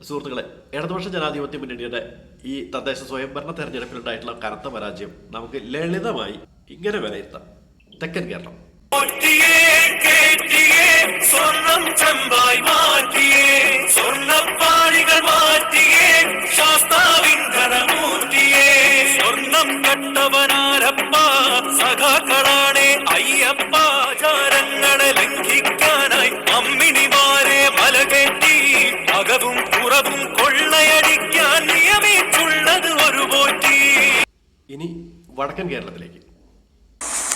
സുഹൃത്തുക്കളെ, ഇടതുപക്ഷ ജനാധിപത്യ മുന്നണിയുടെ ഈ തദ്ദേശ സ്വയംഭരണ തെരഞ്ഞെടുപ്പിലുണ്ടായിട്ടുള്ള കനത്ത പരാജയം നമുക്ക് ലളിതമായി ഇങ്ങനെ വിലയിരുത്താം. തെക്കൻ കേരളം ലംഘിക്കാനായി അമ്മിണിമാരെ മലകെട്ടി അകവും പുറവും കൊള്ളയടിക്കാൻ നിയമിച്ചുള്ളത് ഒരു പോറ്റി. ഇനി വടക്കൻ കേരളത്തിലേക്ക്.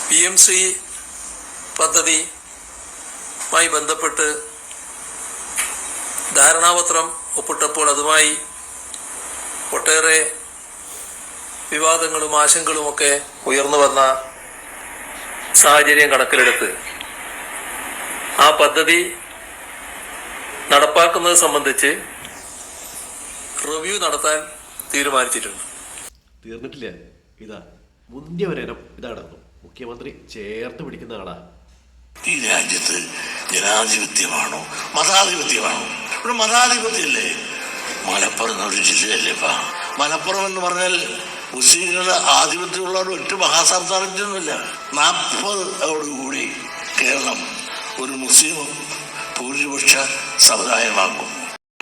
PMC പദ്ധതിയുമായി ബന്ധപ്പെട്ട് ധാരണാപത്രം ഒപ്പിട്ടപ്പോൾ അതുമായി ഒട്ടേറെ വിവാദങ്ങളും ആശങ്കകളുമൊക്കെ ഉയർന്നു വന്ന സാഹചര്യം കണക്കിലെടുത്ത് ആ പദ്ധതി നടപ്പാക്കുന്നത് സംബന്ധിച്ച് റിവ്യൂ നടത്താൻ തീരുമാനിച്ചിട്ടുണ്ട്. തീർന്നിട്ടില്ല. ഇതാ മുന്തിയവരേനം ഇതാണ് മുഖ്യമന്ത്രി ചേർത്ത് പിടിക്കുന്ന ആളാ. ഈ രാജ്യത്ത് ജനാധിപത്യമാണോ മതാധിപത്യമാണോ? ഇവിടെ മതാധിപത്യല്ലേ? മലപ്പുറം ഒരു ജില്ലയല്ലേപ്പാ. മലപ്പുറം എന്ന് പറഞ്ഞാൽ മുസ്ലിങ്ങളുടെ ആധിപത്യമുള്ള ഒറ്റ മഹാസംസ്ഥാനത്തൊന്നുമില്ല. 40ഓടുകൂടി കേരളം ഒരു മുസ്ലിം ഭൂരിപക്ഷ സമുദായമാകും.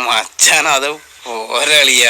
മച്ചാൻ അത് പോരളിയ